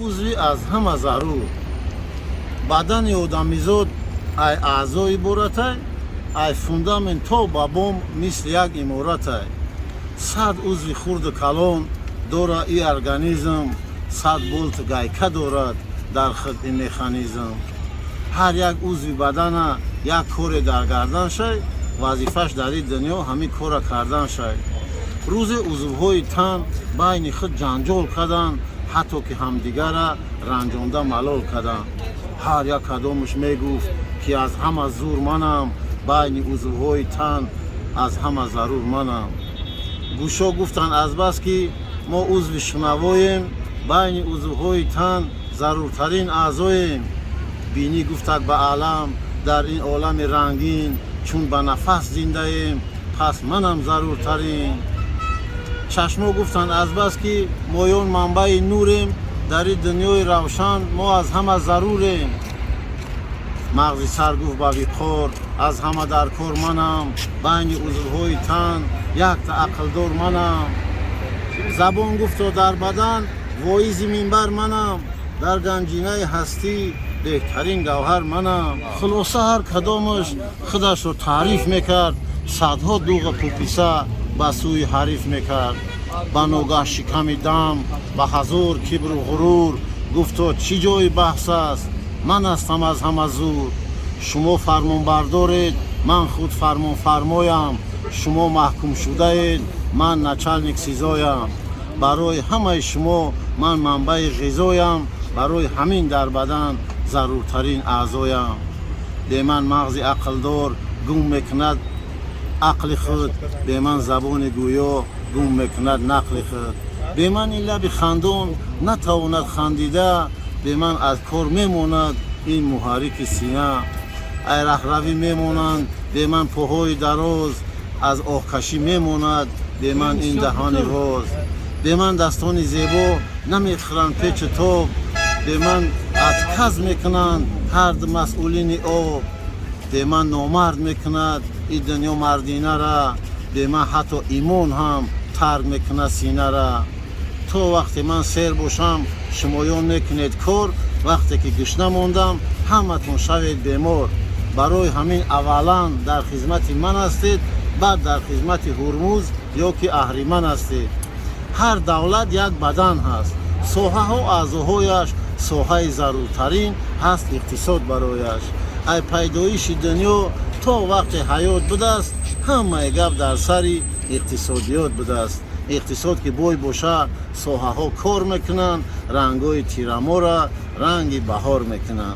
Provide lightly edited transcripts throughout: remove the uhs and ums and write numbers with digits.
عضوی از همه ضرور. بدن آدمیزاد ای اعضا عبارت است، ای فوندامنت تا به بام مثل یک عمارت است. 100 عضو خرد و کلان دارد این ارگانیسم، 100 بولت گایکه دارد در خود این مکانیزم. هر یک عضو بدن یک کار در گردن شد، وظیفش در این دنیا همین کار کردن شد. روز عضوهای تن بین خود جنجال کردند، حتی که همدیگر را رنجانده ملال کردند. هر یک کدامش میگفت که از همه زور منم، بین عضوهای تن از همه ضرور منم. گوشا گفتند از بس که ما عضو شنوایم، بین عضوهای تن ضرورترین اعضاییم. بینی گفتند به عالم در این عالم رنگین، چون به نفس زنده ایم پس منم ضرورترین. چشما گفتند از بس که مایان منبع نوریم، در این دنیای روشن ما از همه ضروریم. مغز سر گفت به وقار از همه در کار منم، بین عضوهای تن یک تا عقل دار منم. زبان گفت در بدن وایز منبر منم، در گنجینه هستی بهترین گوهر منم. خلاصه هر کدامش خودش رو تعریف میکرد، صدها دوغ پوپیسه به سوی حریف میکرد. به ناگه شکم دم به هزار کبر و غرور، گفتا چی جای بحث است من هستم از همه زور. شما فرمان بردارید من خود فرمان فرمایم، شما محکوم شده اید من نچلنک سزایم. برای همه شما من منبع غذایم، برای همین در بدن ضرورترین اعضایم. به من مغز عقل دار گم میکند عقل خود، به من زبان گویا گم میکند نقل خود. به من این لب خندان نتواند خندیده، به من از کار میماند این محرک سینه. ای رهروی میمانند به من پاهای دراز، از آهکشی میماند به من این دهان باز. به من دستان زیبا نمیخورند پیچ تاب، به من اتکز میکنند هر دو مسئولین آب. به من نامرد میکند این دنیا مردینه را، به من حتی ایمان هم ترک میکند سینه را. تو وقتی من سیر باشم شمایان میکنید کار، وقتی که گشنه ماندم همتون شوید بیمار. برای همین اولا در خدمت من هستید، بعد در خدمت هرمز یا که اهریمن هستید. هر دولت یک بدن هست، ساحه ها اعضاهایش ساحه ضرورترین هست اقتصاد برایش. ای پیدایش دنیا تا وقت حیات بوده است، همه گپ در سری اقتصادیات بوده است. اقتصاد که بوی باشه ساحه ها کار میکنن، رنگ های تیرما را رنگ بهار میکنن.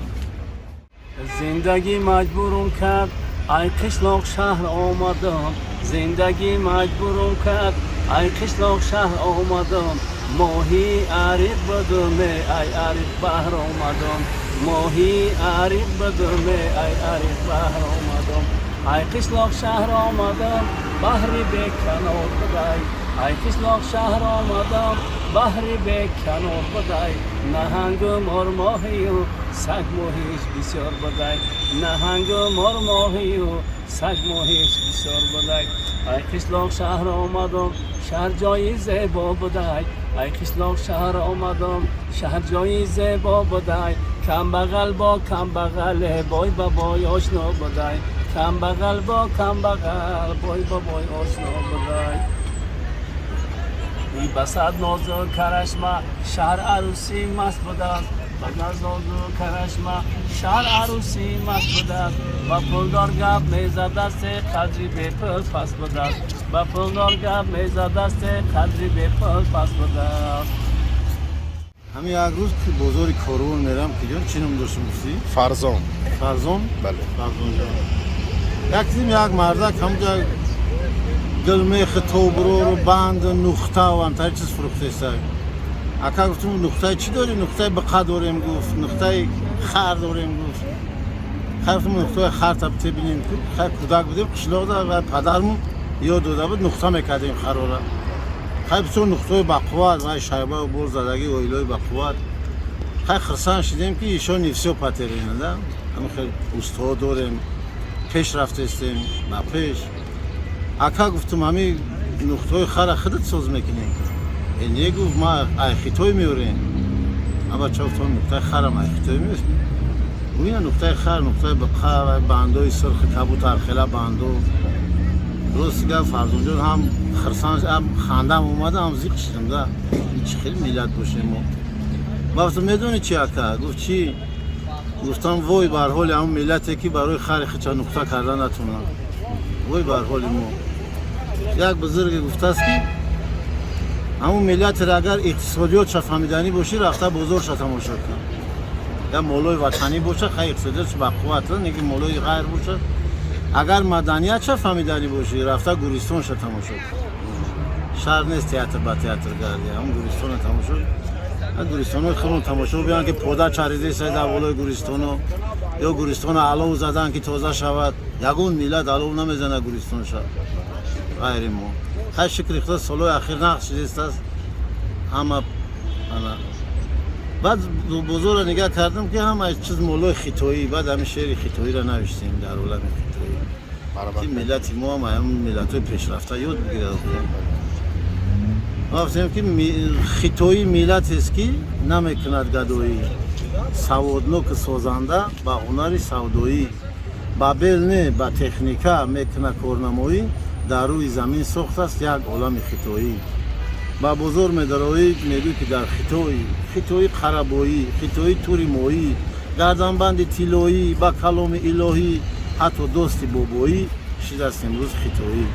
زندگی مجبورم کرد ای قشلاق شهر آمدم، زندگی مجبورم کرد ای قشلاق شهر آمدم. ماهی عریق بدم ای عریق بحر آمدم، ماهی عریق بدم ای عریق بحر آمدم. ای قشلاق شهر آمدم بحری به کنار بدای، ای قشلاق شهر آمدم بحری به کنار بدای. نهنگ و مار ماهی و سگ ماهیش بسیار بدای، نهنگ و مار ماهی و سگ ماهیش بسیار بدای. ای قشلاق شهر آمدم شهر جای زیبا بدای، ای قشلاق شهر آمدم شهر جای زیبا بدای. کم بغل با کم بغل بای با بای آشنا بدای، کم بغل با کم بغل بای با بای آشنا بدای. ای بسد نازو کرشمه شهر عروسی مست بدست، بسد نازو کرشمه شهر عروسی مست بدست. با پولدار گپ میزد دست قدری به پل پس بدست، با پولدار گپ میزد دست قدری به پل پس بدست. همین یک روز که بازار کارون میرم که جان چی نام داشتم گفتی؟ فرزان. فرزان؟ بله. فرزان جان. یک دیم یک مردک همونجا گلمیخ توبرو رو بند نقطه و همتر چیز فروخته است. اکا گفتم نقطه چی داری؟ نقطه بقا داریم گفت، نقطه خر داریم گفت. خیفتم نقطه خر تبته بینیم که خیلی کودک بودیم قشلاق دار و پدرمون یاد داده بود نقطه میکردیم خر را. خیلی نقطه بقوات و شایبه و بول زدگی و ایلای بقوات. خیلی خرسان شدیم که ایشان نفسی و پترینه ده. همون خیلی اوستا داریم، پیش رفته استیم، با پیش. اکا گفتم همین نقطه خر خودت ساز میکنیم. اینه گفت ما خیتای میوریم. ابا چافتون نقطه خرم خیتوی میست وینا نقطه خر نقطه بقا باندوی سرخ کبوتر خیلا باندو درست گفت فرزون جان هم خرسانش هم خاندم اومده هم زیق شدم ده هیچ خیلی میلاد باشه ما وقتی میدونی چی اکا گفت چی گفتم وای بر حال همون ملتی که برای خر خچا نقطه کردن نتونن وای بر حال ما یک بزرگ گفته است که همون ملت را اگر اقتصادیات فهمیدنی باشی رفته بزرگ شد تماشا کن یا مولای وطنی باشه خیلی اقتصادیات با قوت نگی مولای غیر باشه اگر مدنیت فهمیدنی باشی رفته گوریستان شد تماشا کن شهر نیست تئاتر با تئاتر گردی همون گوریستان تماشا گوریستان خیلی تماشا بیان که پودا چریده سه در بالای گوریستان یا گوریستان علو زدن که تازه شود یگون میلاد علو نمیزنه گوریستان شد غیر ما خیلی شکر اختصاص سالهای اخیر نقش شده است همه بعد بزرگ نگاه کردم که همه چیز مولای خیتویی بعد همه شعر خیتویی را نوشتیم در عالم خیتویی این ملت ما هم ملت های پیشرفته یاد بگیرد گفتیم که خیتویی ملت است که نمیکند گدایی سوادنوک سازنده با هنر سودایی با بلنه با تکنیکا میکنه کارنمایی در روی زمین ساخته است یک عالم خیتویی با بزرگ میدروی میگوی که در خیتویی خرابایی خیتویی توری مویی گردنبند تیلویی با کلام الهی حتی دوستی بابایی شده است امروز خیتویی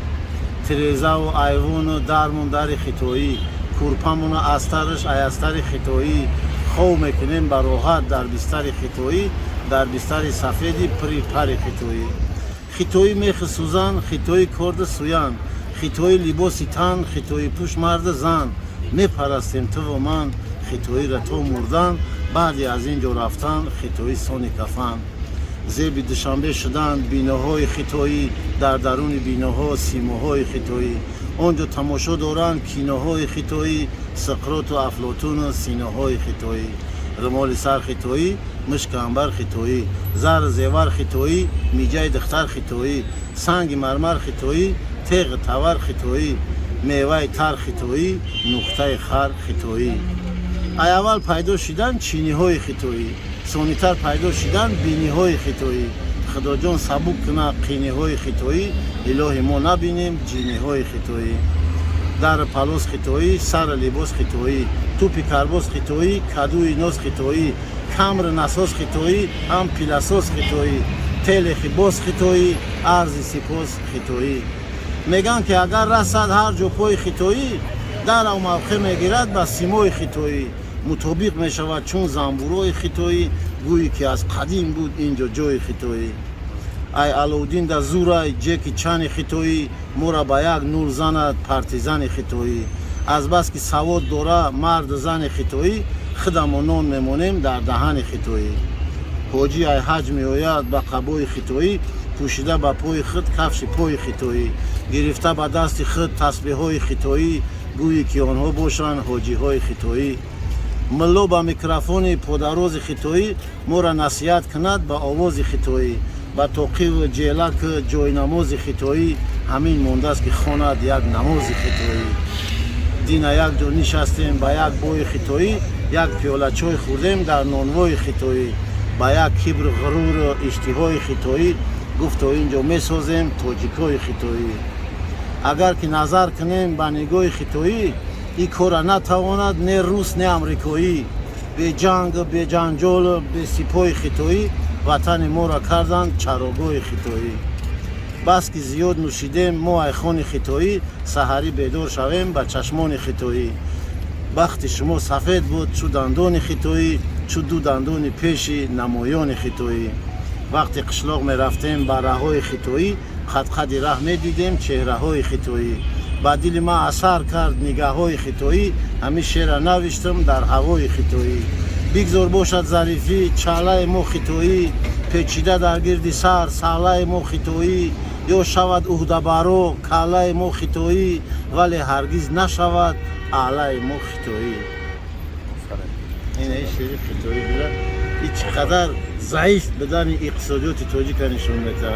تریزه و ایوان و درمون در خیتویی کورپمون و استرش ایستر خیتویی خو میکنیم با راحت در بستر خیتویی در بستر سفیدی پری پر خیتویی خیتویی میخ سوزن خیتویی کرد سویان خیتویی لباسی تن خیتویی پوش مرد زن میپرستیم تو و من خیتویی را تو مردن بعدی از اینجا رفتن خیتویی سانی کفن زیب دوشنبه شدن بیناهای خیتویی در درون بیناها سیماهای خیتویی اونجا تماشا دارن کیناهای خیتویی سقراط و افلاطون و سیناهای خیتویی رمال سر خیتویی مشک عنبر خیتویی زر زیور خیتویی میجه دختر خیتویی سنگ مرمر خیتویی تیغ تور خیتویی میوه تر خیتویی نقطه خر خیتویی اول پیدا شدن چینی های خیتویی سونیتر پیدا شدن بینی های خیتویی خدا جان سبوک کنه قینی های خیتویی الهی ما نبینیم جینی های خیتویی در پلوس خیتویی سر لباس خیتویی توپی کرباس خیتویی کدوی ناز خیتویی کمر نساس خیتویی هم پیلاساس خیتویی تل خیباس خیتویی ارزی سپاس خیتویی میگن که اگر رسد هر جو پای خیتویی در او موقع میگیرد با سیمای خیتویی مطابق میشود چون زنبورای خیتویی گویی که از قدیم بود اینجا جای خیتویی ای علودین در زورای جکی چان خیتویی مورا با یک نور زند پارتیزان خیتویی از بس که سواد داره مرد زن خیتویی خودم و نان میمونیم در دهن خیتویی حاجی ای حج میآید با قبای خیتویی پوشیده با پای خود کفش پای خیتویی گرفته با دست خود تسبیح های خیتویی گویی که آنها باشند حاجی های خیتویی ملا با میکروفون پادروز خیتویی ما را نصیحت کند با آواز خیتویی با توقی و جیلک جای نماز خیتویی همین مونده است که خواند یک نماز خیتویی دین یک جا نشستیم با یک بوی خیتویی یک پیاله چای خوردیم در نانوای خیتویی با یک کبر غرور و اشتهای خیتویی گفت تا اینجا میسازیم تاجیکای خیتویی اگر که نظر کنیم با نگاه خیتویی این کار نتواند نه روس نه امریکایی به جنگ به جنجال به سپاه خیتویی وطن ما را کردند چراگاه خیتویی بس که زیاد نوشیدیم ما ایخان خیتویی سحری بیدار شویم با چشمان خیتویی بخت شما سفید بود چو دندان خیتویی چو دو دندان پیشی نمایان خیتویی وقتی قشلاق می رفتیم با راه خیتویی خط خطی راه می دیدیم چهره های خیتویی با دل ما اثر کرد نگاه های خیتویی همین شعر نوشتم در هوای خیتویی بگذار باشد ظریفی چاله ما خیتویی پیچیده در گرد سر ساله ما خیتویی یا شود عهده‌بارو کاله ما خیتویی ولی هرگز نشود اعلی ما خیتویی این شعر خیتویی بود این چقدر ضعیف بدن اقتصادیات تاجیک نشون میده